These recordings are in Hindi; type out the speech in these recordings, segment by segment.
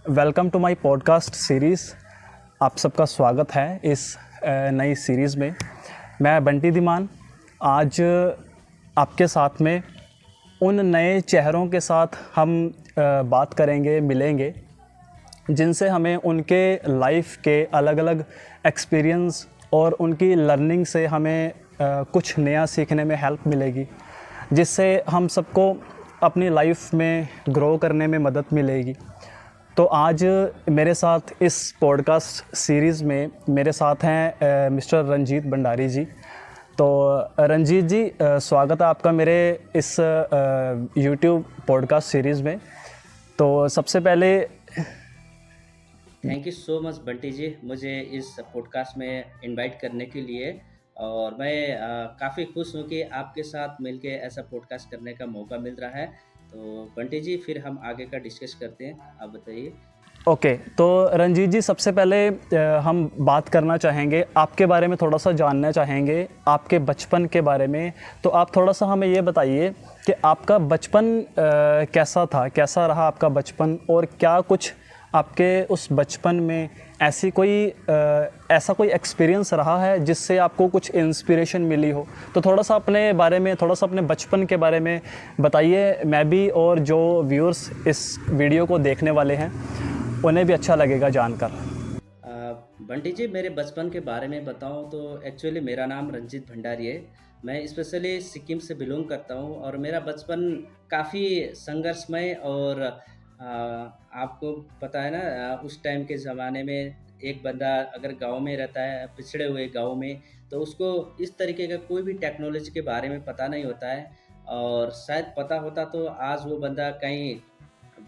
Welcome to my podcast series. आप सबका स्वागत है इस नई सीरीज़ में। मैं बंटी धीमान आज आपके साथ में उन नए चेहरों के साथ हम बात करेंगे, मिलेंगे, जिनसे हमें उनके लाइफ के अलग अलग एक्सपीरियंस और उनकी लर्निंग से हमें कुछ नया सीखने में हेल्प मिलेगी, जिससे हम सबको अपनी लाइफ में ग्रो करने में मदद मिलेगी। तो आज मेरे साथ इस पॉडकास्ट सीरीज़ में मेरे साथ हैं मिस्टर रंजीत भंडारी जी। तो रंजीत जी, स्वागत है आपका मेरे इस यूट्यूब पॉडकास्ट सीरीज़ में। तो सबसे पहले thank you so much Bunty ji, मुझे इस पॉडकास्ट में इनवाइट करने के लिए। और मैं काफ़ी खुश हूँ कि आपके साथ मिलके ऐसा पॉडकास्ट करने का मौका मिल रहा है। तो बंटी जी, फिर हम आगे का डिस्कस करते हैं, आप बताइए। ओके, तो रंजीत जी, सबसे पहले हम बात करना चाहेंगे, आपके बारे में थोड़ा सा जानना चाहेंगे, आपके बचपन के बारे में। तो आप थोड़ा सा हमें ये बताइए कि आपका बचपन कैसा था, कैसा रहा आपका बचपन, और क्या कुछ आपके उस बचपन में ऐसा कोई एक्सपीरियंस रहा है जिससे आपको कुछ इंस्पिरेशन मिली हो। तो थोड़ा सा अपने बारे में, थोड़ा सा अपने बचपन के बारे में बताइए। मैं भी और जो व्यूअर्स इस वीडियो को देखने वाले हैं उन्हें भी अच्छा लगेगा जानकर। बंटी जी, मेरे बचपन के बारे में बताऊं तो एक्चुअली मेरा नाम रंजीत भंडारी है। मैं स्पेशली सिक्किम से बिलोंग करता हूं और मेरा बचपन काफ़ी संघर्षमय और आपको पता है ना, उस टाइम के ज़माने में एक बंदा अगर गांव में रहता है, पिछड़े हुए गांव में, तो उसको इस तरीके का कोई भी टेक्नोलॉजी के बारे में पता नहीं होता है। और शायद पता होता तो आज वो बंदा कहीं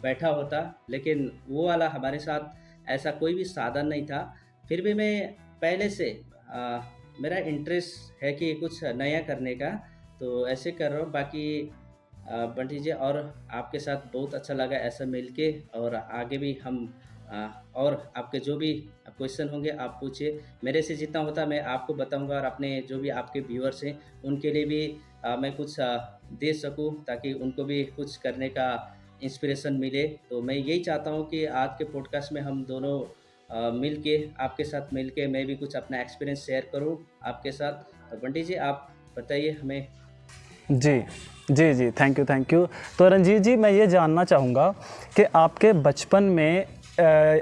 बैठा होता, लेकिन वो वाला हमारे साथ ऐसा कोई भी साधन नहीं था। फिर भी मैं पहले से मेरा इंटरेस्ट है कि कुछ नया करने का, तो ऐसे कर रहा हूँ। बाकी बंटी जी, और आपके साथ बहुत अच्छा लगा ऐसा मिलके। और आगे भी हम और आपके जो भी क्वेश्चन होंगे आप पूछिए, मेरे से जितना होता मैं आपको बताऊंगा, और अपने जो भी आपके व्यूअर्स हैं उनके लिए भी मैं कुछ दे सकूं, ताकि उनको भी कुछ करने का इंस्पिरेशन मिले। तो मैं यही चाहता हूँ कि आज के पॉडकास्ट में हम दोनों मिल के, आपके साथ मिल के मैं भी कुछ अपना एक्सपीरियंस शेयर करूँ आपके साथ। तो बंटी जी, आप बताइए हमें। जी जी जी, थैंक यू। तो रंजीत जी, मैं ये जानना चाहूँगा कि आपके बचपन में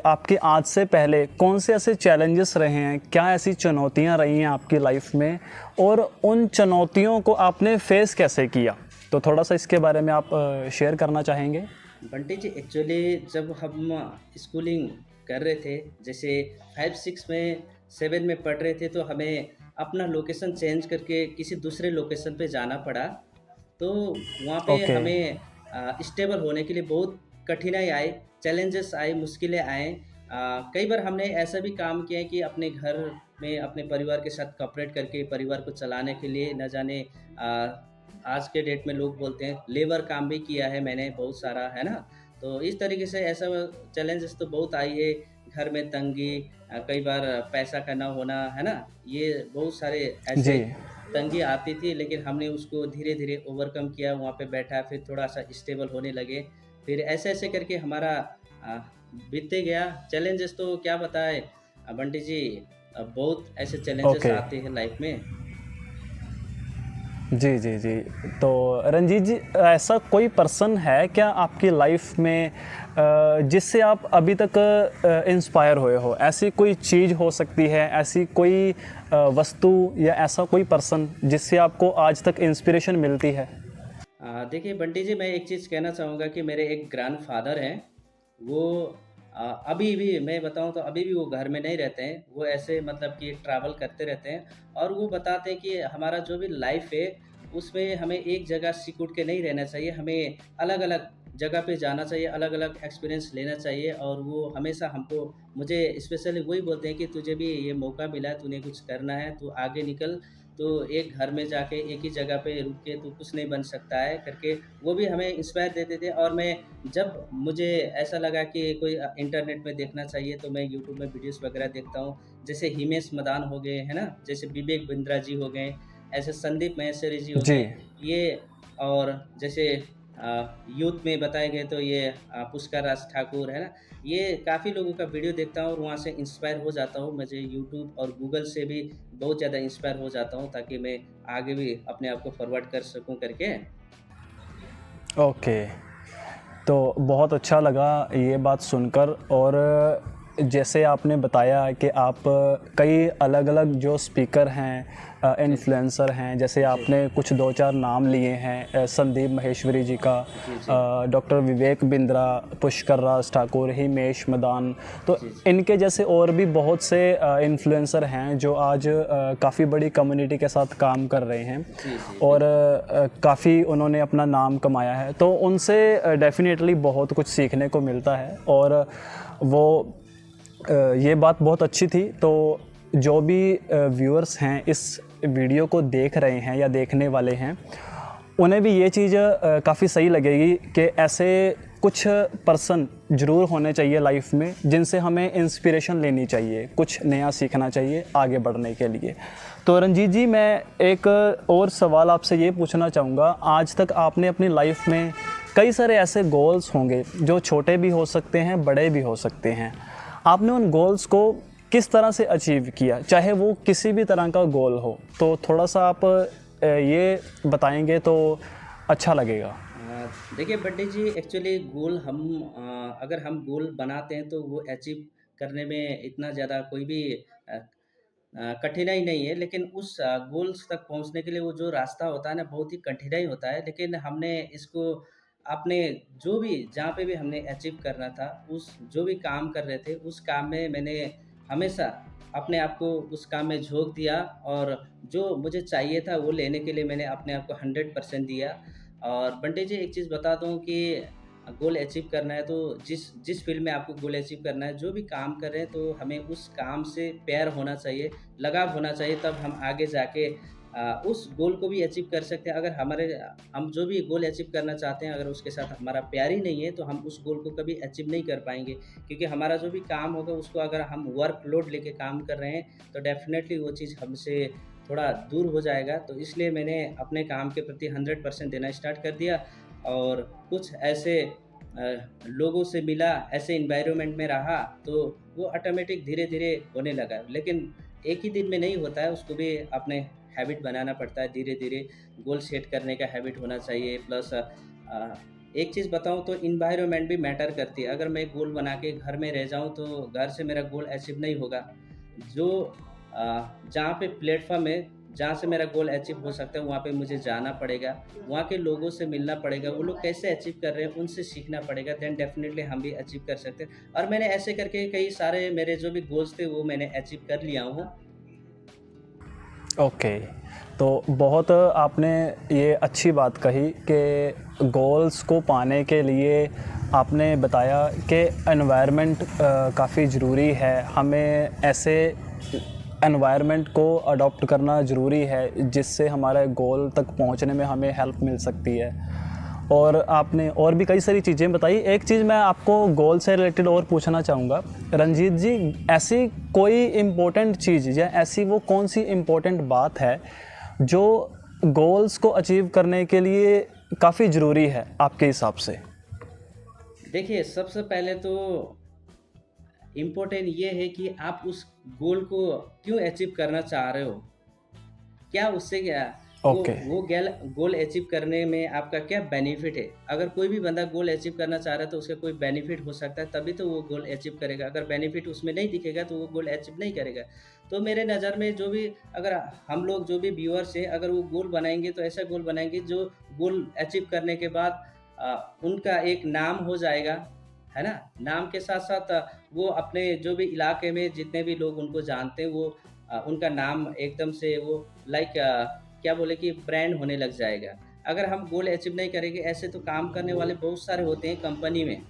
आपकी आज से पहले कौन से ऐसे चैलेंजेस रहे हैं, क्या ऐसी चुनौतियाँ रही हैं आपकी लाइफ में, और उन चुनौतियों को आपने फेस कैसे किया। तो थोड़ा सा इसके बारे में आप शेयर करना चाहेंगे। बंटी जी, एक्चुअली जब हम स्कूलिंग कर रहे थे, जैसे 5 6 में 7 में पढ़ रहे थे, तो हमें अपना लोकेशन चेंज करके किसी दूसरे लोकेशन पे जाना पड़ा। तो वहाँ पे ओके। हमें स्टेबल होने के लिए बहुत कठिनाई आई, चैलेंजेस आए, मुश्किलें आए। कई बार हमने ऐसा भी काम किया है कि अपने घर में अपने परिवार के साथ कॉपरेट करके परिवार को चलाने के लिए, न जाने आज के डेट में लोग बोलते हैं लेबर काम भी किया है मैंने बहुत सारा, है ना। तो इस तरीके से ऐसा चैलेंजेस तो बहुत आई है। घर में तंगी, कई बार पैसा का ना होना, है ना, ये बहुत सारे जी ऐसे तंगी आती थी, लेकिन हमने उसको धीरे धीरे ओवरकम किया। वहाँ पे बैठा, फिर थोड़ा सा स्टेबल होने लगे। फिर ऐसे ऐसे करके हमारा आ, बीतते गया। चैलेंजेस तो क्या बताए बंटी जी, बहुत ऐसे चैलेंजेस ओके। आते हैं लाइफ में। जी जी जी। तो रंजीत जी, ऐसा कोई पर्सन है क्या आपकी लाइफ में जिससे आप अभी तक इंस्पायर हुए हो? ऐसी कोई चीज़ हो सकती है, ऐसी कोई वस्तु या ऐसा कोई पर्सन जिससे आपको आज तक इंस्पिरेशन मिलती है? देखिए बंटी जी, मैं एक चीज़ कहना चाहूँगा कि मेरे एक ग्रैंडफ़ादर हैं। वो अभी भी मैं बताऊँ तो अभी भी वो घर में नहीं रहते हैं। वो ऐसे मतलब कि ट्रैवल करते रहते हैं, और वो बताते हैं कि हमारा जो भी लाइफ़ है, उसमें हमें एक जगह सिकुड़ के नहीं रहना चाहिए। हमें अलग-अलग जगह पे जाना चाहिए, अलग-अलग एक्सपीरियंस लेना चाहिए। और वो हमेशा हमको, मुझे स्पेशली वही बोलते हैं कि तुझे भी ये मौका मिला है, तूने कुछ करना है, तू आगे निकल। तो एक घर में जाके एक ही जगह पे रुक के तू कुछ नहीं बन सकता है करके, वो भी हमें इंस्पायर देते थे। और मैं, जब मुझे ऐसा लगा कि कोई इंटरनेट में देखना चाहिए, तो मैं यूट्यूब में वीडियोस वगैरह देखता हूँ। जैसे हिमेश मदान हो गए, है ना, जैसे विवेक बिंद्रा जी हो गए, ऐसे संदीप महेश्वरी जी हो जी गए, ये, और जैसे यूथ में बताए गए तो ये पुष्कर राज ठाकुर है ना, ये काफ़ी लोगों का वीडियो देखता हूँ और वहाँ से इंस्पायर हो जाता हूँ। मुझे यूट्यूब और गूगल से भी बहुत ज़्यादा इंस्पायर हो जाता हूँ ताकि मैं आगे भी अपने आप को फॉरवर्ड कर सकूँ करके। ओके। तो बहुत अच्छा लगा ये बात सुनकर। और जैसे आपने बताया कि आप कई अलग-अलग जो स्पीकर हैं, जी, जी। इन्फ्लुएंसर हैं, जैसे जी, आपने कुछ 2-4 नाम लिए हैं, संदीप माहेश्वरी जी का, जी, जी। डॉक्टर विवेक बिंद्रा, पुष्कर राज ठाकुर, हिमेश मदान। तो जी, जी। इनके जैसे और भी बहुत से इन्फ्लुएंसर हैं जो आज काफ़ी बड़ी कम्युनिटी के साथ काम कर रहे हैं जी, जी, और बिल्कुल। काफ़ी उन्होंने अपना नाम कमाया है। तो उनसे डेफ़िनेटली बहुत कुछ सीखने को मिलता है। और वो ये बात बहुत अच्छी थी। तो जो भी व्यूअर्स हैं इस वीडियो को देख रहे हैं या देखने वाले हैं, उन्हें भी ये चीज़ काफ़ी सही लगेगी कि ऐसे कुछ पर्सन ज़रूर होने चाहिए लाइफ में जिनसे हमें इंस्पिरेशन लेनी चाहिए, कुछ नया सीखना चाहिए आगे बढ़ने के लिए। तो रंजीत जी, मैं एक और सवाल आपसे ये पूछना चाहूँगा। आज तक आपने अपनी लाइफ में कई सारे ऐसे गोल्स होंगे जो छोटे भी हो सकते हैं, बड़े भी हो सकते हैं। आपने उन गोल्स को किस तरह से अचीव किया, चाहे वो किसी भी तरह का गोल हो? तो थोड़ा-सा आप ये बताएँगे तो अच्छा लगेगा। देखिए बंटी जी, एक्चुअली गोल हम अगर हम गोल बनाते हैं तो वो अचीव करने में इतना ज़्यादा कोई भी कठिनाई नहीं है, लेकिन उस गोल्स तक पहुँचने के लिए वो जो रास्ता होता है ना, बहुत ही कठिनाई होता है। लेकिन हमने इसको अपने जो भी जहाँ पे भी हमने अचीव करना था, उस जो भी काम कर रहे थे, उस काम में मैंने हमेशा अपने आप को उस काम में झोंक दिया और जो मुझे चाहिए था वो लेने के लिए मैंने अपने आप को 100% दिया। और बंटी जी, एक चीज़ बता दूँ कि गोल अचीव करना है तो जिस जिस फ़ील्ड में आपको गोल अचीव करना है, जो भी काम कर रहे हैं तो हमें उस काम से प्यार होना चाहिए, लगाव होना चाहिए, तब हम आगे जाके उस गोल को भी अचीव कर सकते हैं। अगर हम जो भी गोल अचीव करना चाहते हैं, अगर उसके साथ हमारा प्यार ही नहीं है तो हम उस गोल को कभी अचीव नहीं कर पाएँगे। क्योंकि हमारा जो भी काम होगा उसको अगर हम वर्कलोड लेके काम कर रहे हैं तो डेफ़िनेटली वो चीज़ हमसे थोड़ा दूर हो जाएगा। तो इसलिए मैंने अपने काम के प्रति 100% देना स्टार्ट कर दिया और कुछ ऐसे लोगों से मिला, ऐसे एनवायरनमेंट में रहा तो वो ऑटोमेटिक धीरे-धीरे होने लगा। लेकिन एक ही दिन में नहीं होता है, उसको भी अपने हैबिट बनाना पड़ता है, धीरे-धीरे गोल सेट करने का हैबिट होना चाहिए। प्लस एक चीज़ बताऊँ तो एनवायरनमेंट भी मैटर करती है। अगर मैं गोल बना के घर में रह जाऊँ तो घर से मेरा गोल अचीव नहीं होगा। जो जहाँ पे प्लेटफ़ॉर्म है, जहाँ से मेरा गोल अचीव हो सकता है, वहाँ पे मुझे जाना पड़ेगा, वहाँ के लोगों से मिलना पड़ेगा, वो लोग कैसे अचीव कर रहे हैं, उनसे सीखना पड़ेगा, देन डेफ़िनेटली हम भी अचीव कर सकते हैं। और मैंने ऐसे करके कई सारे मेरे जो भी गोल्स थे, वो मैंने अचीव कर लिया हूँ। ओके। तो बहुत आपने ये अच्छी बात कही कि गोल्स को पाने के लिए आपने बताया कि एनवायरनमेंट काफ़ी ज़रूरी है। हमें ऐसे एनवायरनमेंट को अडॉप्ट करना ज़रूरी है जिससे हमारे गोल तक पहुंचने में हमें हेल्प मिल सकती है। और आपने और भी कई सारी चीज़ें बताई। एक चीज़ मैं आपको गोल से रिलेटेड और पूछना चाहूँगा रंजीत जी, ऐसी कोई इम्पोर्टेंट चीज़ या ऐसी वो कौन सी इम्पोर्टेंट बात है जो गोल्स को अचीव करने के लिए काफ़ी ज़रूरी है आपके हिसाब से? देखिए, सबसे पहले तो इम्पोर्टेंट ये है कि आप उस गोल को क्यों अचीव करना चाह रहे हो? क्या उससे क्या ओके। वो गोल अचीव करने में आपका क्या बेनिफिट है? अगर कोई भी बंदा गोल अचीव करना चाह रहा है तो उसका कोई बेनिफिट हो सकता है, तभी तो वो गोल अचीव करेगा। अगर बेनिफिट उसमें नहीं दिखेगा तो वो गोल अचीव नहीं करेगा। तो मेरे नज़र में जो भी अगर हम लोग जो भी व्यूअर्स हैं, अगर वो गोल बनाएँगे तो ऐसा गोल बनाएँगे जो गोल अचीव करने के बाद उनका एक नाम हो जाएगा, है ना? नाम के साथ-साथ वो अपने जो भी इलाके में जितने भी लोग उनको जानते हैं वो उनका नाम एकदम से वो लाइक क्या बोले कि ब्रांड होने लग जाएगा। अगर हम गोल अचीव नहीं करेंगे, ऐसे तो काम करने वाले बहुत सारे होते हैं कंपनी में।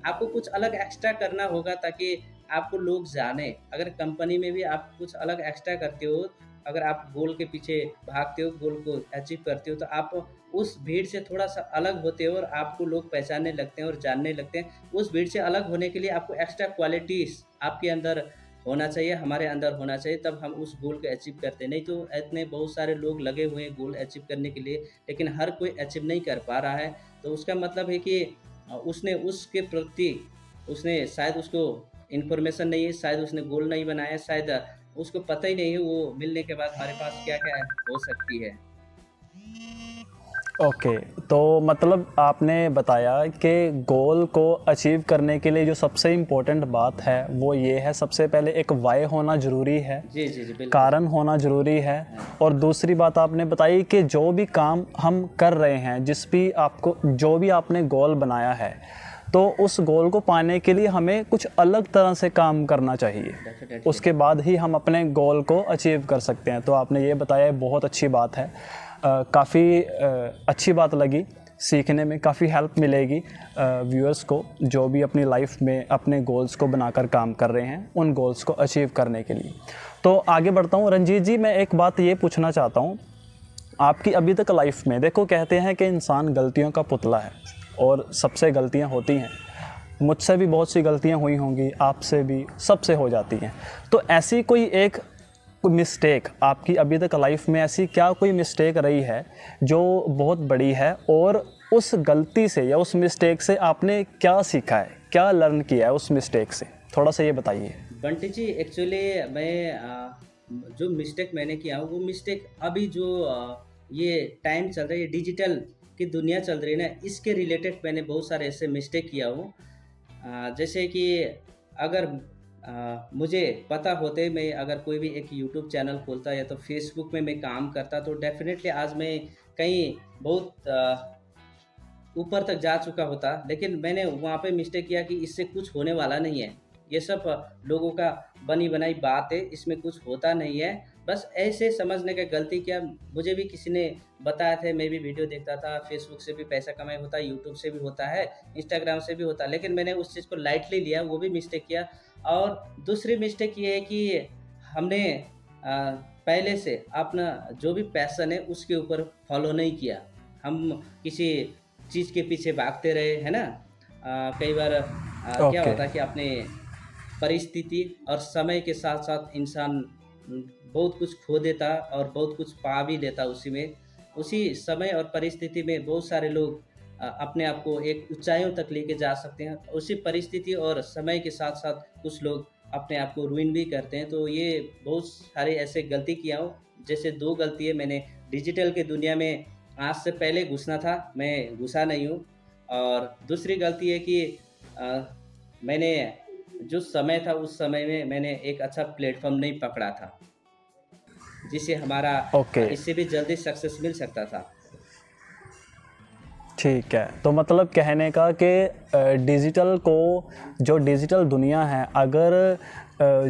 आपको कुछ अलग एक्स्ट्रा करना होगा ताकि आपको लोग जानें। अगर कंपनी में भी आप कुछ अलग एक्स्ट्रा करते हो, अगर आप गोल के पीछे भागते हो, गोल को अचीव करते हो, तो आप उस भीड़ से थोड़ा-सा अलग होते हो और आपको लोग पहचानने लगते हैं और जानने लगते हैं। उस भीड़ से अलग होने के लिए आपको एक्स्ट्रा क्वालिटीज़ आपके अंदर होना चाहिए, हमारे अंदर होना चाहिए, तब हम उस गोल को अचीव करते हैं। नहीं तो इतने बहुत सारे लोग लगे हुए हैं गोल अचीव करने के लिए, लेकिन हर कोई अचीव नहीं कर पा रहा है। तो उसका मतलब है कि उसने उसके प्रति उसने शायद उसको इन्फॉर्मेशन नहीं है, शायद उसने गोल नहीं बनाया, शायद उसको पता ही नहीं है वो मिलने के बाद हमारे पास क्या-क्या हो सकती है। ओके, तो मतलब आपने बताया कि गोल को अचीव करने के लिए जो सबसे इम्पोर्टेंट बात है वो ये है, सबसे पहले एक वाई होना ज़रूरी है, जी, जी, जी, बिल्कुल। कारण होना ज़रूरी है। और दूसरी बात आपने बताई कि जो भी काम हम कर रहे हैं, जो भी आपने गोल बनाया है, तो उस गोल को पाने के लिए हमें कुछ अलग तरह से काम करना चाहिए, डेफिनेटली। उसके बाद ही हम अपने गोल को अचीव कर सकते हैं। तो आपने ये बताया, बहुत अच्छी बात है, काफ़ी अच्छी बात लगी, सीखने में काफ़ी हेल्प मिलेगी व्यूअर्स को, जो भी अपनी लाइफ में अपने गोल्स को बनाकर काम कर रहे हैं, उन गोल्स को अचीव करने के लिए। तो आगे बढ़ता हूँ रंजीत जी, मैं एक बात ये पूछना चाहता हूँ, आपकी अभी तक लाइफ में, देखो कहते हैं कि इंसान गलतियों का पुतला है और सबसे गलतियाँ होती हैं, मुझसे भी बहुत सी गलतियाँ हुई होंगी, आपसे भी, सबसे हो जाती हैं। तो ऐसी कोई मिस्टेक आपकी अभी तक लाइफ में, ऐसी क्या कोई मिस्टेक रही है जो बहुत बड़ी है, और उस गलती से या उस मिस्टेक से आपने क्या सीखा है, क्या लर्न किया है उस मिस्टेक से, थोड़ा सा ये बताइए। बंटी जी, एक्चुअली मैं जो मिस्टेक मैंने किया हूँ, वो मिस्टेक अभी जो ये टाइम चल रहा है, ये डिजिटल की दुनिया चल रही है ना, इसके रिलेटेड मैंने बहुत सारे ऐसे मिस्टेक किया हूँ। जैसे कि अगर मुझे पता होते, मैं अगर कोई भी एक यूट्यूब चैनल खोलता या तो फेसबुक में मैं काम करता, तो डेफिनेटली आज मैं कहीं बहुत ऊपर तक जा चुका होता। लेकिन मैंने वहाँ पे मिस्टेक किया कि इससे कुछ होने वाला नहीं है, ये सब लोगों का बनी बनाई बात है, इसमें कुछ होता नहीं है, बस ऐसे समझने का गलती किया। मुझे भी किसी ने बताया था, मैं भी वीडियो देखता था, फेसबुक से भी पैसा कमाई होता है, यूट्यूब से भी होता है, इंस्टाग्राम से भी होता है, लेकिन मैंने उस चीज़ को लाइटली लिया, वो भी मिस्टेक किया। और दूसरी मिस्टेक ये है कि हमने पहले से अपना जो भी पैशन है उसके ऊपर फॉलो नहीं किया, हम किसी चीज़ के पीछे भागते रहे, है ना? कई बार क्या ओके। होता है कि अपने परिस्थिति और समय के साथ-साथ इंसान बहुत कुछ खो देता और बहुत कुछ पा भी लेता उसी में। उसी समय और परिस्थिति में बहुत सारे लोग अपने आप को एक ऊँचाइयों तक लेके जा सकते हैं। उसी परिस्थिति और समय के साथ-साथ कुछ लोग अपने आप को रुइन भी करते हैं। तो ये बहुत सारे ऐसे गलती किया हूँ। जैसे 2 गलती है, मैंने डिजिटल की दुनिया में आज से पहले घुसना था, मैं घुसा नहीं हूँ। और दूसरी गलती है कि मैंने जो समय था उस समय में मैंने एक अच्छा प्लेटफ़ॉर्म नहीं पकड़ा था, जिससे हमारा ओके, इससे भी जल्दी सक्सेस मिल सकता था। ठीक है। तो मतलब कहने का कि जो डिजिटल दुनिया है, अगर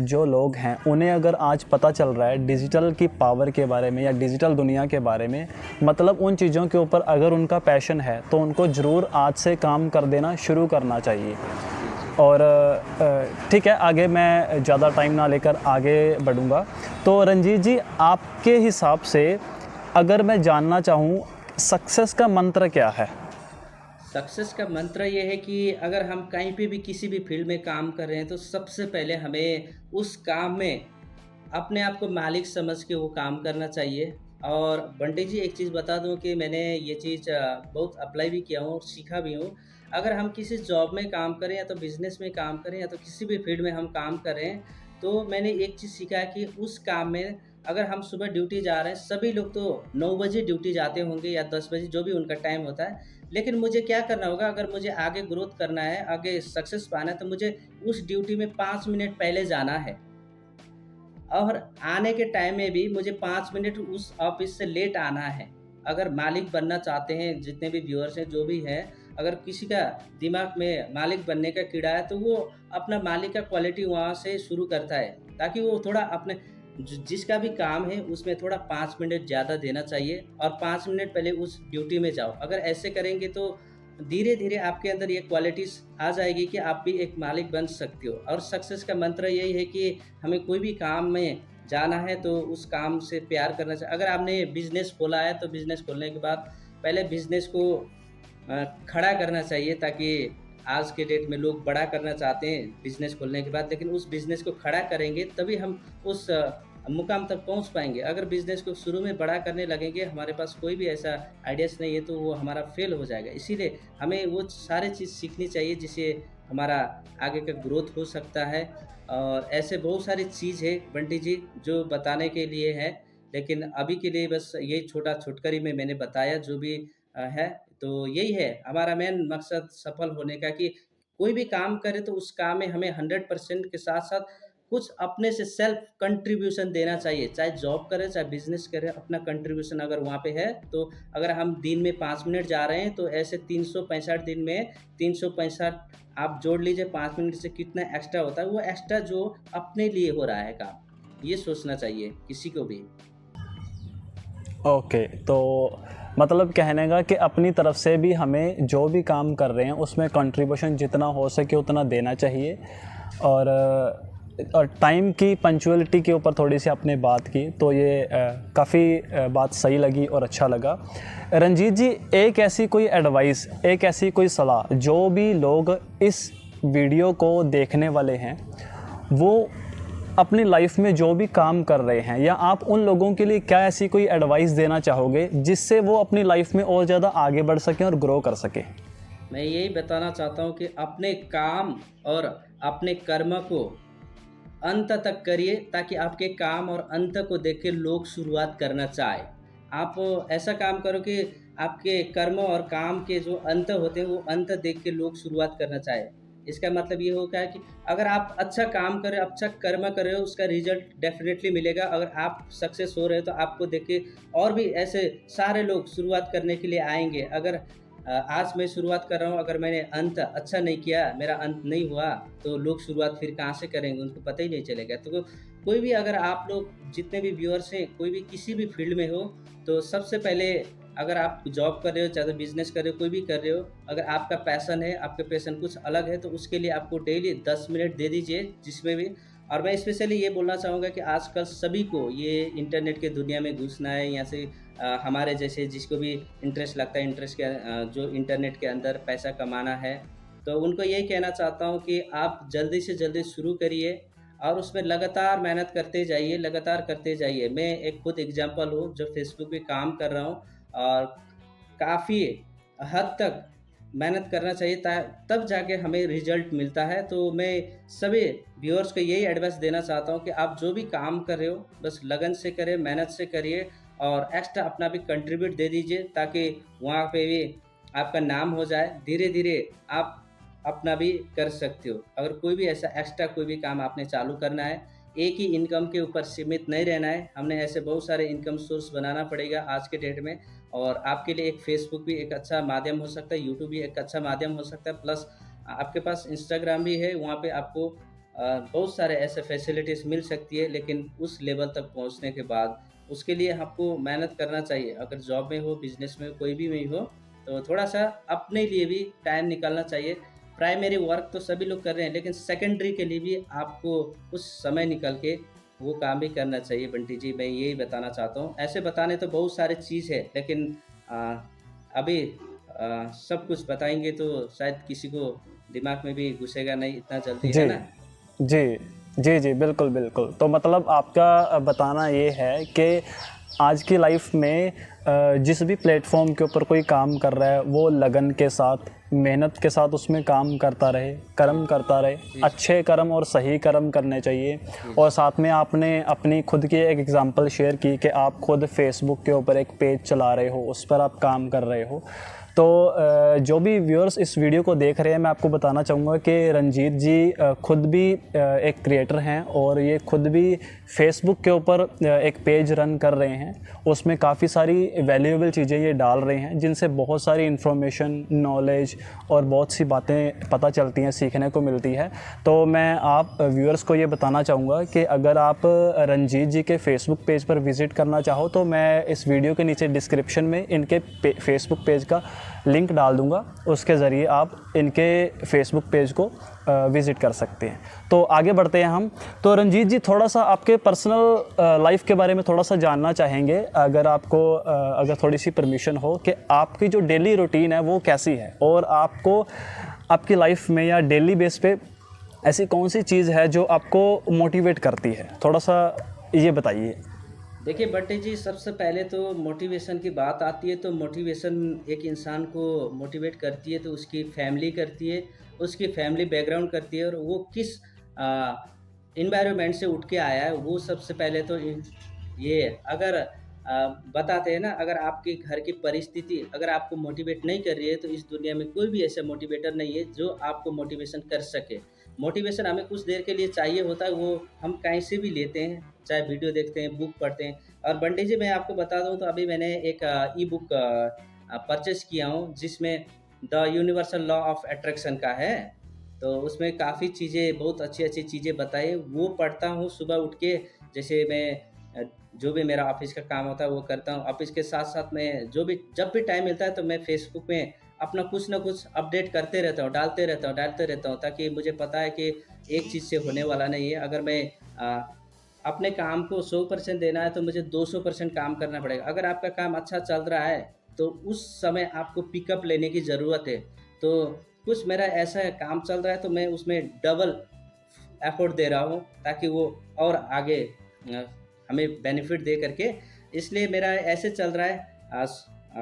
जो लोग हैं उन्हें अगर आज पता चल रहा है डिजिटल की पावर के बारे में या डिजिटल दुनिया के बारे में, मतलब उन चीज़ों के ऊपर अगर उनका पैशन है, तो उनको ज़रूर आज से काम कर देना शुरू करना चाहिए। जी, जी। और ठीक है, आगे मैं ज़्यादा टाइम ना लेकर आगे बढ़ूँगा। तो रंजीत जी, आपके हिसाब से अगर मैं जानना चाहूँ, सक्सेस का मंत्र क्या है? सक्सेस का मंत्र ये है कि अगर हम कहीं पे भी किसी भी फील्ड में काम कर रहे हैं, तो सबसे पहले हमें उस काम में अपने आप को मालिक समझ के वो काम करना चाहिए। और बंटी जी, एक चीज़ बता दूं कि मैंने ये चीज़ बहुत अप्लाई भी किया हूँ और सीखा भी हूँ। अगर हम किसी जॉब में काम करें या तो बिजनेस में काम करें या तो किसी भी फील्ड में हम काम करें, तो मैंने एक चीज़ सीखा है कि उस काम में अगर हम सुबह ड्यूटी जा रहे हैं, सभी लोग तो 9 बजे ड्यूटी जाते होंगे या 10 बजे, जो भी उनका टाइम होता है। लेकिन मुझे क्या करना होगा, अगर मुझे आगे ग्रोथ करना है, आगे सक्सेस पाना है, तो मुझे उस ड्यूटी में 5 मिनट पहले जाना है। और आने के टाइम में भी मुझे 5 मिनट उस ऑफ़िस से लेट आना है। अगर मालिक बनना चाहते हैं, जितने भी व्यूअर्स हैं, जो भी हैं, अगर किसी का दिमाग में मालिक बनने का कीड़ा है, तो वो अपना मालिक का क्वालिटी वहाँ से शुरू करता है, ताकि वो थोड़ा अपने जिसका भी काम है, उसमें थोड़ा 5 मिनट ज़्यादा देना चाहिए और 5 मिनट पहले उस ड्यूटी में जाओ। अगर ऐसे करेंगे तो धीरे-धीरे आपके अंदर ये क्वालिटीज़ आ जाएगी कि आप भी एक मालिक बन सकते हो। और सक्सेस का मंत्र यही है कि हमें कोई भी काम में जाना है तो उस काम से प्यार करना चाहिए। अगर आपने बिज़नेस खोला है, तो बिज़नेस खोलने के बाद पहले बिज़नेस को खड़ा करना चाहिए, ताकि आज के डेट में लोग बड़ा करना चाहते हैं बिजनेस खोलने के बाद, लेकिन उस बिजनेस को खड़ा करेंगे तभी हम उस मुकाम तक पहुंच पाएंगे। अगर बिजनेस को शुरू में बड़ा करने लगेंगे, हमारे पास कोई भी ऐसा आइडियाज़ नहीं है, तो वो हमारा फेल हो जाएगा। इसीलिए हमें वो सारी चीज़ सीखनी चाहिए जिससे हमारा आगे का ग्रोथ हो सकता है। और ऐसे बहुत सारी चीज़ है बंटी जी जो बताने के लिए है, लेकिन अभी के लिए बस यही छोटा छोटकरी में मैंने बताया जो भी है। तो यही है हमारा मेन मकसद सफल होने का, कि कोई भी काम करे तो उस काम में हमें 100% के साथ-साथ कुछ अपने से सेल्फ कंट्रीब्यूशन देना चाहिए। चाहे जॉब करें, चाहे बिज़नेस करें, अपना कंट्रीब्यूशन अगर वहाँ पे है, तो अगर हम दिन में 5 मिनट जा रहे हैं, तो ऐसे 365 दिन में 365 आप जोड़ लीजिए 5 मिनट से कितना एक्स्ट्रा होता है, वो एक्स्ट्रा जो अपने लिए हो रहा है काम, ये सोचना चाहिए किसी को भी। ओके, तो मतलब कहने का कि अपनी तरफ से भी हमें जो भी काम कर रहे हैं उसमें कंट्रीब्यूशन जितना हो सके उतना देना चाहिए। और टाइम की पंक्चुअलिटी के ऊपर थोड़ी सी आपने बात की, तो ये काफ़ी बात सही लगी और अच्छा लगा। रंजीत जी, एक ऐसी कोई एडवाइस, एक ऐसी कोई सलाह जो भी लोग इस वीडियो को देखने वाले हैं, वो अपनी लाइफ में जो भी काम कर रहे हैं, या आप उन लोगों के लिए क्या ऐसी कोई एडवाइस देना चाहोगे जिससे वो अपनी लाइफ में और ज़्यादा आगे बढ़ सकें और ग्रो कर सकें? मैं यही बताना चाहता हूँ कि अपने काम और अपने कर्म को अंत तक करिए, ताकि आपके काम और अंत को देख के लोग शुरुआत करना चाहे। आप ऐसा काम करो कि आपके कर्म और काम के जो अंत होते हैं वो अंत देख के लोग शुरुआत करना चाहे। इसका मतलब ये होगा कि अगर आप अच्छा काम कर रहे हो, अच्छा कर्म कर रहे हो, उसका रिजल्ट डेफिनेटली मिलेगा। अगर आप सक्सेस हो रहे हो तो आपको देख के और भी ऐसे सारे लोग शुरुआत करने के लिए आएंगे। अगर आज मैं शुरुआत कर रहा हूँ, अगर मैंने अंत अच्छा नहीं किया, मेरा अंत नहीं हुआ, तो लोग शुरुआत फिर कहाँ से करेंगे, उनको पता ही नहीं चलेगा। तो कोई भी, अगर आप लोग जितने भी व्यूअर्स हैं, कोई भी किसी भी फील्ड में हो, तो सबसे पहले अगर आप जॉब कर रहे हो, चाहे बिजनेस कर रहे हो, कोई भी कर रहे हो, अगर आपका पैशन है, आपका पैशन कुछ अलग है, तो उसके लिए आपको डेली 10 मिनट दे दीजिए जिसमें भी। और मैं स्पेशली ये बोलना चाहूँगा कि आजकल सभी को ये इंटरनेट के दुनिया में घुसना है। यहाँ से हमारे जैसे जिसको भी इंटरेस्ट लगता है, इंटरेस्ट के जो इंटरनेट के अंदर पैसा कमाना है, तो उनको यही कहना चाहता हूँ कि आप जल्दी से जल्दी शुरू करिए और उसमें लगातार मेहनत करते जाइए, लगातार करते जाइए। मैं एक खुद एग्जांपल हूँ जो फेसबुक पे काम कर रहा हूँ, और काफ़ी हद तक मेहनत करना चाहिए तब जाके हमें रिजल्ट मिलता है। तो मैं सभी व्यूअर्स को यही एडवाइस देना चाहता हूँ कि आप जो भी काम कर रहे हो, बस लगन से करें, मेहनत से करिए, और एक्स्ट्रा अपना भी कंट्रीब्यूट दे दीजिए, ताकि वहाँ पे भी आपका नाम हो जाए। धीरे धीरे आप अपना भी कर सकते हो। अगर कोई भी ऐसा एक्स्ट्रा कोई भी काम आपने चालू करना है, एक ही इनकम के ऊपर सीमित नहीं रहना है, हमने ऐसे बहुत सारे इनकम सोर्स बनाना पड़ेगा आज के डेट में। और आपके लिए एक फेसबुक भी एक अच्छा माध्यम हो सकता है, यूट्यूब भी एक अच्छा माध्यम हो सकता है, प्लस आपके पास इंस्टाग्राम भी है। वहाँ पे आपको बहुत सारे ऐसे फैसिलिटीज़ मिल सकती है, लेकिन उस लेवल तक पहुँचने के बाद उसके लिए आपको मेहनत करना चाहिए। अगर जॉब में हो, बिजनेस में हो, कोई भी में हो, तो थोड़ा सा अपने लिए भी टाइम निकालना चाहिए। प्राइमरी वर्क तो सभी लोग कर रहे हैं, लेकिन सेकेंडरी के लिए भी आपको कुछ समय निकल के वो काम भी करना चाहिए बंटी जी। मैं यही बताना चाहता हूँ। ऐसे बताने तो बहुत सारे चीज़ है, लेकिन अभी सब कुछ बताएंगे तो शायद किसी को दिमाग में भी घुसेगा नहीं इतना जल्दी, जी है ना? जी जी जी, बिल्कुल बिल्कुल। तो मतलब आपका बताना ये है कि आज की लाइफ में जिस भी प्लेटफॉर्म के ऊपर कोई काम कर रहा है, वो लगन के साथ, मेहनत के साथ उसमें काम करता रहे, कर्म करता रहे, अच्छे कर्म और सही कर्म करने चाहिए। और साथ में आपने अपनी खुद की एक एग्जांपल शेयर की कि आप खुद फेसबुक के ऊपर एक पेज चला रहे हो, उस पर आप काम कर रहे हो। तो जो भी व्यूअर्स इस वीडियो को देख रहे हैं, मैं आपको बताना चाहूँगा कि रंजीत जी खुद भी एक क्रिएटर हैं, और ये खुद भी फेसबुक के ऊपर एक पेज रन कर रहे हैं। उसमें काफ़ी सारी वैल्यूएबल चीज़ें ये डाल रहे हैं, जिनसे बहुत सारी इन्फॉर्मेशन, नॉलेज और बहुत सी बातें पता चलती हैं, सीखने को मिलती है। तो मैं आप व्यूअर्स को ये बताना चाहूँगा कि अगर आप रंजीत जी के फेसबुक पेज पर विज़िट करना चाहो, तो मैं इस वीडियो के नीचे डिस्क्रिप्शन में इनके फेसबुक पेज का लिंक डाल दूंगा। उसके ज़रिए आप इनके फेसबुक पेज को विज़िट कर सकते हैं। तो आगे बढ़ते हैं हम। तो रंजीत जी, थोड़ा सा आपके पर्सनल लाइफ के बारे में थोड़ा सा जानना चाहेंगे, अगर आपको अगर थोड़ी सी परमिशन हो, कि आपकी जो डेली रूटीन है वो कैसी है, और आपको आपकी लाइफ में या डेली बेस पे ऐसी कौन सी चीज़ है जो आपको मोटिवेट करती है? थोड़ा सा ये बताइए। देखिए बंटी जी, सबसे पहले तो मोटिवेशन की बात आती है तो मोटिवेशन एक इंसान को मोटिवेट करती है तो उसकी फैमिली करती है, उसकी फैमिली बैकग्राउंड करती है और वो किस इन्वायरमेंट से उठ के आया है वो सबसे पहले तो ये अगर बताते हैं ना, अगर आपके घर की परिस्थिति अगर आपको मोटिवेट नहीं कर रही है तो इस दुनिया में कोई भी ऐसा मोटिवेटर नहीं है जो आपको मोटिवेशन कर सके। मोटिवेशन हमें कुछ देर के लिए चाहिए होता है, वो हम कहीं से भी लेते हैं, चाहे वीडियो देखते हैं, बुक पढ़ते हैं। और बंटी जी मैं आपको बता दूं तो अभी मैंने एक ई बुक परचेस किया हूँ जिसमें the universal law of attraction का है। तो उसमें काफ़ी चीज़ें, बहुत अच्छी अच्छी चीज़ें बताई, वो पढ़ता हूँ सुबह उठ के। जैसे मैं जो भी मेरा ऑफिस का काम होता है वो करता हूँ, ऑफिस के साथ साथ मैं जब भी टाइम मिलता है तो मैं फेसबुक में अपना कुछ ना कुछ अपडेट करते रहता हूँ, डालते रहता हूँ, ताकि मुझे पता है कि एक चीज़ से होने वाला नहीं है। अगर मैं अपने काम को 100% देना है तो मुझे 200% काम करना पड़ेगा। अगर आपका काम अच्छा चल रहा है तो उस समय आपको पिकअप लेने की ज़रूरत है। तो कुछ मेरा ऐसा है, काम चल रहा है तो मैं उसमें डबल एफर्ट दे रहा हूँ ताकि वो और आगे अ, हमें बेनिफिट दे करके। इसलिए मेरा ऐसे चल रहा है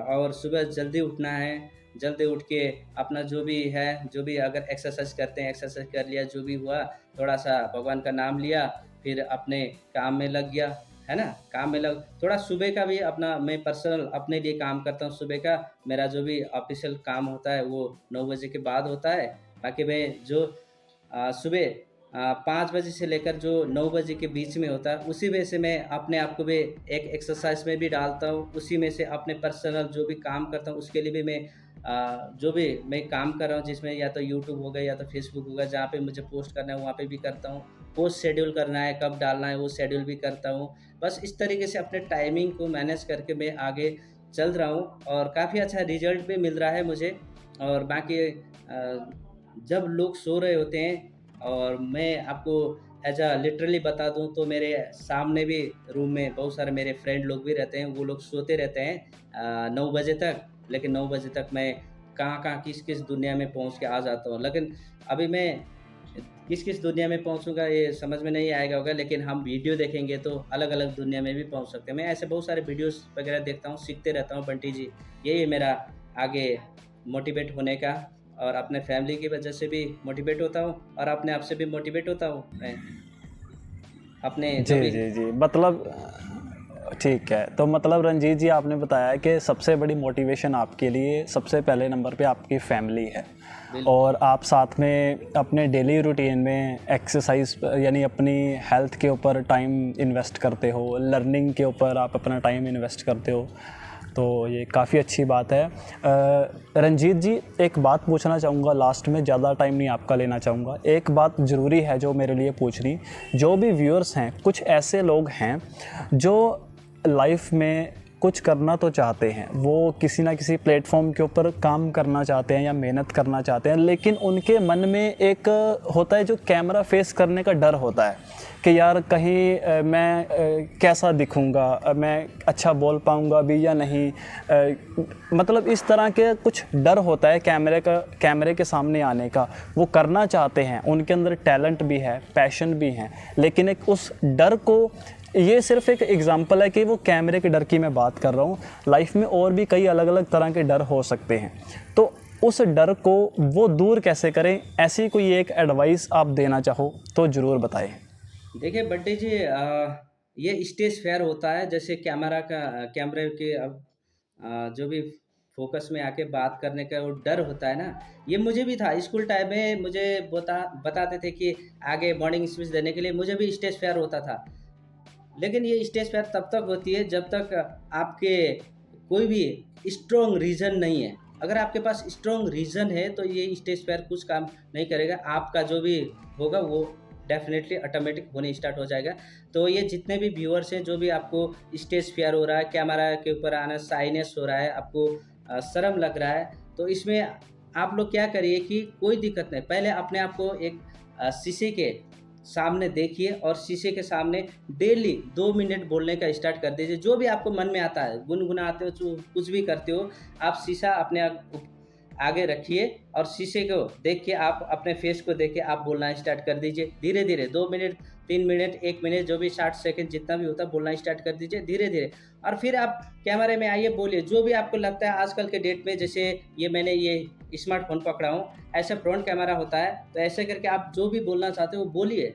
और सुबह जल्दी उठना है, जल्दी उठ के अपना जो भी है, जो भी अगर एक्सरसाइज करते हैं एक्सरसाइज कर लिया, जो भी हुआ थोड़ा सा भगवान का नाम लिया, फिर अपने काम में लग गया, है ना? काम में लग थोड़ा सुबह का भी अपना मैं पर्सनल अपने लिए काम करता हूँ। सुबह का मेरा जो भी ऑफिशियल काम होता है वो 9 बजे के बाद होता है। बाकी मैं जो सुबह 5 बजे से लेकर जो 9 बजे के बीच में होता है उसी में से मैं अपने आप को भी एक एक्सरसाइज में भी डालता हूँ। उसी में से अपने पर्सनल जो भी काम करता हूँ उसके लिए भी मैं जो भी मैं काम कर रहा हूँ, जिसमें या तो यूट्यूब हो गया या तो फेसबुक हो गया, जहाँ पे मुझे पोस्ट करना है वहाँ पे भी करता हूँ। पोस्ट शेड्यूल करना है, कब डालना है वो शेड्यूल भी करता हूँ। बस इस तरीके से अपने टाइमिंग को मैनेज करके मैं आगे चल रहा हूँ और काफ़ी अच्छा रिजल्ट भी मिल रहा है मुझे। और बाकी जब लोग सो रहे होते हैं और मैं आपको एज अ लिटरली बता दूं तो मेरे सामने भी रूम में बहुत सारे मेरे फ्रेंड लोग भी रहते हैं, वो लोग सोते रहते हैं 9 बजे तक। लेकिन 9 बजे तक मैं कहाँ कहाँ किस किस दुनिया में पहुंच के आ जाता हूँ। लेकिन अभी मैं किस किस दुनिया में पहुंचूंगा ये समझ में नहीं आएगा होगा, लेकिन हम वीडियो देखेंगे तो अलग अलग दुनिया में भी पहुंच सकते हैं। मैं ऐसे बहुत सारे वीडियोस वगैरह देखता हूँ, सीखते रहता हूँ बंटी जी। यही है मेरा आगे मोटिवेट होने का, और अपने फैमिली की वजह से भी मोटिवेट होता हूँ और अपने आप से भी मोटिवेट होता हूँ मैं अपने जो जी भी। जी जी, मतलब ठीक है। तो मतलब रंजीत जी, आपने बताया कि सबसे बड़ी मोटिवेशन आपके लिए सबसे पहले नंबर पे आपकी फैमिली है, और आप साथ में अपने डेली रूटीन में एक्सरसाइज यानी अपनी हेल्थ के ऊपर टाइम इन्वेस्ट करते हो, लर्निंग के ऊपर आप अपना टाइम इन्वेस्ट करते हो, तो ये काफ़ी अच्छी बात है। रंजीत जी, एक बात पूछना चाहूँगा लास्ट में, ज़्यादा टाइम नहीं आपका लेना चाहूँगा। एक बात ज़रूरी है जो मेरे लिए पूछनी, जो भी व्यूअर्स हैं, कुछ ऐसे लोग हैं जो लाइफ में कुछ करना तो चाहते हैं, वो किसी ना किसी प्लेटफॉर्म के ऊपर काम करना चाहते हैं या मेहनत करना चाहते हैं, लेकिन उनके मन में एक होता है जो कैमरा फेस करने का डर होता है कि यार कहीं मैं कैसा दिखूंगा, मैं अच्छा बोल पाऊंगा भी या नहीं, मतलब इस तरह के कुछ डर होता है कैमरे के सामने आने का। वो करना चाहते हैं, उनके अंदर टैलेंट भी है, पैशन भी है, लेकिन एक उस डर को, ये सिर्फ एक एग्जांपल है कि वो कैमरे के डर की मैं बात कर रहा हूँ, लाइफ में और भी कई अलग अलग तरह के डर हो सकते हैं, तो उस डर को वो दूर कैसे करें, ऐसी कोई एक एडवाइस आप देना चाहो तो ज़रूर बताएं। देखिए बंटी जी, ये स्टेज फेयर होता है, जैसे कैमरे के अब जो भी फोकस में आके बात करने का वो डर होता है ना, ये मुझे भी था। स्कूल टाइम में मुझे बताते थे कि आगे मॉर्निंग स्पीच देने के लिए मुझे भी स्टेज फेयर होता था। लेकिन ये स्टेज फेयर तब तक होती है जब तक आपके कोई भी स्ट्रॉन्ग रीज़न नहीं है। अगर आपके पास स्ट्रॉन्ग रीज़न है तो ये स्टेज फेयर कुछ काम नहीं करेगा। आपका जो भी होगा वो डेफिनेटली ऑटोमेटिक होने स्टार्ट हो जाएगा। तो ये जितने भी व्यूअर्स हैं, जो भी आपको स्टेज फेयर हो रहा है, कैमरा के ऊपर आना शाइनेस हो रहा है, आपको शर्म लग रहा है, तो इसमें आप लोग क्या करिए कि कोई दिक्कत नहीं, पहले अपने आप को एक शीशे के सामने देखिए और शीशे के सामने डेली 2 मिनट बोलने का स्टार्ट कर दीजिए। जो भी आपको मन में आता है, गुनगुनाते हो, कुछ भी करते हो, आप शीशा अपने आगे रखिए और शीशे को देख के आप अपने फेस को देख के आप बोलना स्टार्ट कर दीजिए। धीरे धीरे 2 मिनट, 3 मिनट, 1 मिनट, जो भी 60 सेकंड जितना भी होता है बोलना स्टार्ट कर दीजिए धीरे धीरे। और फिर आप कैमरे में आइए, बोलिए जो भी आपको लगता है आजकल के डेट में। जैसे ये मैंने ये स्मार्टफोन पकड़ा हूँ, ऐसे फ्रंट कैमरा होता है, तो ऐसे करके आप जो भी बोलना चाहते हो वो बोलिए।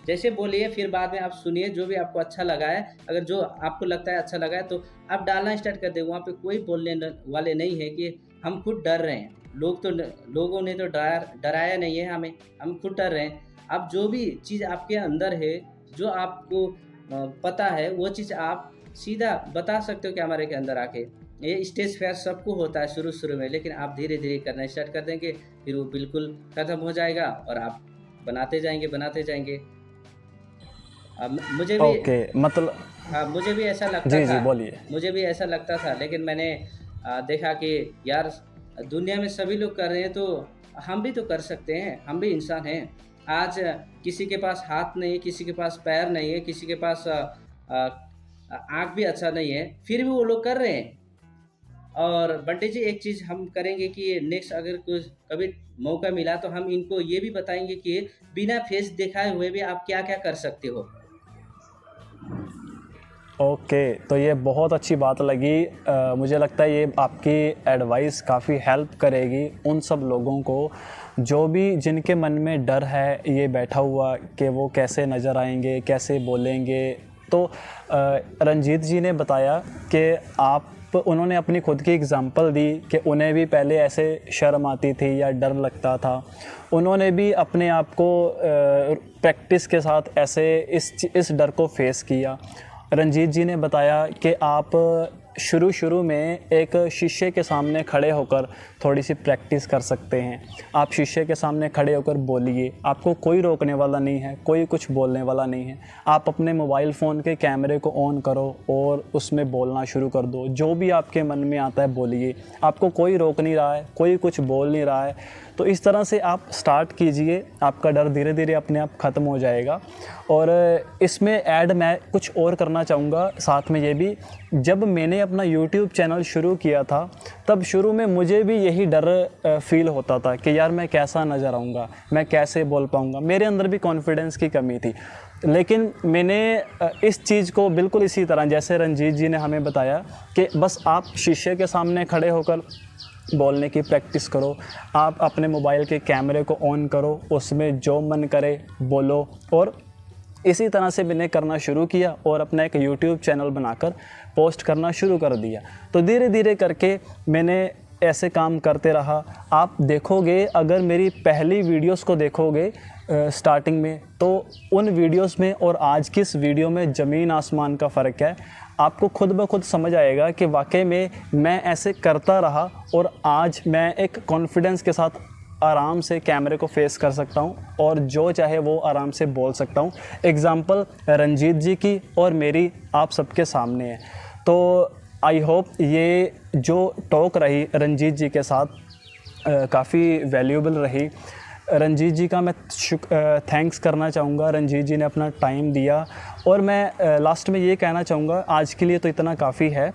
जैसे बोलिए, फिर बाद में आप सुनिए जो भी आपको अच्छा लगा है। अगर जो आपको लगता है अच्छा लगा है तो आप डालना स्टार्ट कर दें। वहाँ पे कोई बोलने वाले नहीं है कि हम खुद डर रहे हैं। लोगों ने तो डराया नहीं है हमें, हम खुद डर रहे हैं। आप जो भी चीज़ आपके अंदर है, जो आपको पता है, वो चीज़ आप सीधा बता सकते हो कैमरे के अंदर आके। ये स्टेज फेयर सबको होता है शुरू में, लेकिन आप धीरे धीरे करना स्टार्ट कर देंगे, फिर वो बिल्कुल ख़त्म हो जाएगा और आप बनाते जाएंगे। मुझे भी ओके, मतलब हाँ, मुझे भी ऐसा लगता जी था। जी बोलिए। मुझे भी ऐसा लगता था, लेकिन मैंने देखा कि यार दुनिया में सभी लोग कर रहे हैं तो हम भी तो कर सकते हैं, हम भी इंसान हैं। आज किसी के पास हाथ नहीं है, किसी के पास पैर नहीं है, किसी के पास आँख भी अच्छा नहीं है, फिर भी वो लोग कर रहे हैं। और बंटी जी, एक चीज़ हम करेंगे कि नेक्स्ट अगर कुछ कभी मौका मिला तो हम इनको ये भी बताएंगे कि बिना फेस दिखाए हुए भी आप क्या-क्या कर सकते हो। ओके, तो ये बहुत अच्छी बात लगी। मुझे लगता है ये आपकी एडवाइस काफ़ी हेल्प करेगी उन सब लोगों को जो भी जिनके मन में डर है ये बैठा हुआ कि वो कैसे नज़र आएंगे, कैसे बोलेंगे। तो रंजीत जी ने बताया कि उन्होंने अपनी खुद की एग्ज़ाम्पल दी कि उन्हें भी पहले ऐसे शर्म आती थी या डर लगता था। उन्होंने भी अपने आप को प्रैक्टिस के साथ ऐसे इस डर को फेस किया। रंजीत जी ने बताया कि आप शुरू में एक शीशे के सामने खड़े होकर थोड़ी सी प्रैक्टिस कर सकते हैं। आप शीशे के सामने खड़े होकर बोलिए, आपको कोई रोकने वाला नहीं है, कोई कुछ बोलने वाला नहीं है। आप अपने मोबाइल फ़ोन के कैमरे को ऑन करो और उसमें बोलना शुरू कर दो। जो भी आपके मन में आता है बोलिए, आपको कोई रोक नहीं रहा है, कोई कुछ बोल नहीं रहा है। तो इस तरह से आप स्टार्ट कीजिए, आपका डर धीरे धीरे अपने आप ख़त्म हो जाएगा। और इसमें ऐड मैं कुछ और करना चाहूँगा साथ में ये भी, जब मैंने अपना यूट्यूब चैनल शुरू किया था तब शुरू में मुझे भी यही डर फील होता था कि यार मैं कैसा नज़र आऊँगा, मैं कैसे बोल पाऊँगा। मेरे अंदर भी कॉन्फिडेंस की कमी थी। लेकिन मैंने इस चीज़ को बिल्कुल इसी तरह जैसे रंजीत जी ने हमें बताया कि बस आप शीशे के सामने खड़े होकर बोलने की प्रैक्टिस करो। आप अपने मोबाइल के कैमरे को ऑन करो, उसमें जो मन करे बोलो। और इसी तरह से मैंने करना शुरू किया और अपना एक यूट्यूब चैनल बनाकर पोस्ट करना शुरू कर दिया। तो धीरे धीरे करके मैंने ऐसे काम करते रहा। आप देखोगे, अगर मेरी पहली वीडियोस को देखोगे स्टार्टिंग में, तो उन वीडियोस में और आज की इस वीडियो में ज़मीन आसमान का फ़र्क है। आपको खुद ब खुद समझ आएगा कि वाकई में मैं ऐसे करता रहा और आज मैं एक कॉन्फिडेंस के साथ आराम से कैमरे को फेस कर सकता हूँ और जो चाहे वो आराम से बोल सकता हूँ। एग्ज़ाम्पल रंजीत जी की और मेरी आप सबके सामने है। तो आई होप ये जो टॉक रही रंजीत जी के साथ काफ़ी वैल्यूएबल रही। रंजीत जी का मैं थैंक्स करना चाहूँगा। रंजीत जी ने अपना टाइम दिया। और मैं लास्ट में ये कहना चाहूँगा, आज के लिए तो इतना काफ़ी है।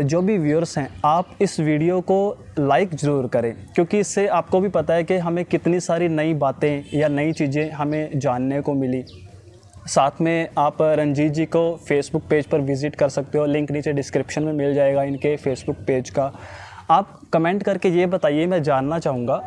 जो भी व्यूअर्स हैं, आप इस वीडियो को लाइक ज़रूर करें, क्योंकि इससे आपको भी पता है कि हमें कितनी सारी नई बातें या नई चीज़ें हमें जानने को मिली। साथ में आप रंजीत जी को फेसबुक पेज पर विज़िट कर सकते हो, लिंक नीचे डिस्क्रिप्शन में मिल जाएगा इनके फेसबुक पेज का। आप कमेंट करके ये बताइए, मैं जानना चाहूँगा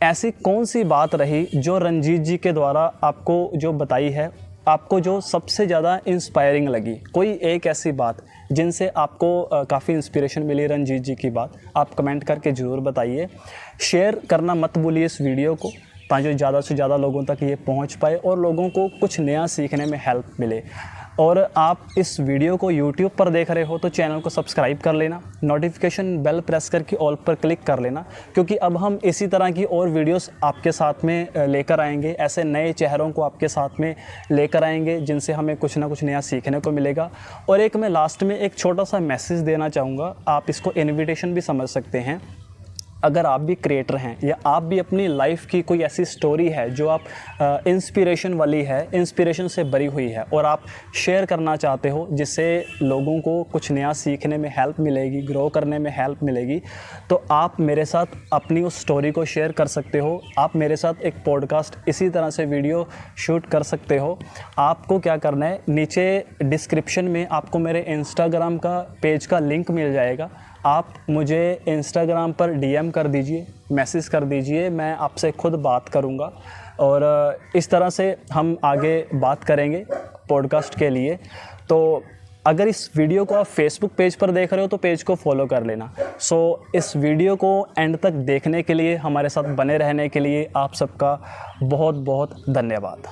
ऐसी कौन सी बात रही जो रंजीत जी के द्वारा आपको जो बताई है, आपको जो सबसे ज़्यादा इंस्पायरिंग लगी। कोई एक ऐसी बात जिनसे आपको काफ़ी इंस्पिरेशन मिली रंजीत जी की बात, आप कमेंट करके ज़रूर बताइए। शेयर करना मत भूलिए इस वीडियो को, ताकि ज़्यादा से ज़्यादा लोगों तक ये पहुंच पाए और लोगों को कुछ नया सीखने में हेल्प मिले। और आप इस वीडियो को YouTube पर देख रहे हो तो चैनल को सब्सक्राइब कर लेना, नोटिफिकेशन बेल प्रेस करके ऑल पर क्लिक कर लेना, क्योंकि अब हम इसी तरह की और वीडियोस आपके साथ में लेकर आएंगे। ऐसे नए चेहरों को आपके साथ में लेकर आएंगे जिनसे हमें कुछ ना कुछ नया सीखने को मिलेगा। और एक मैं लास्ट में एक छोटा सा मैसेज देना चाहूँगा, आप इसको इन्विटेशन भी समझ सकते हैं। अगर आप भी क्रिएटर हैं या आप भी अपनी लाइफ की कोई ऐसी स्टोरी है जो आप इंस्पिरेशन वाली है, इंस्पिरेशन से भरी हुई है और आप शेयर करना चाहते हो जिससे लोगों को कुछ नया सीखने में हेल्प मिलेगी, ग्रो करने में हेल्प मिलेगी, तो आप मेरे साथ अपनी उस स्टोरी को शेयर कर सकते हो। आप मेरे साथ एक पॉडकास्ट इसी तरह से वीडियो शूट कर सकते हो। आपको क्या करना है, नीचे डिस्क्रिप्शन में आपको मेरे इंस्टाग्राम का पेज का लिंक मिल जाएगा। आप मुझे इंस्टाग्राम पर डीएम कर दीजिए, मैसेज कर दीजिए, मैं आपसे खुद बात करूंगा और इस तरह से हम आगे बात करेंगे पॉडकास्ट के लिए। तो अगर इस वीडियो को आप फेसबुक पेज पर देख रहे हो तो पेज को फॉलो कर लेना। सो इस वीडियो को एंड तक देखने के लिए, हमारे साथ बने रहने के लिए आप सबका बहुत बहुत धन्यवाद।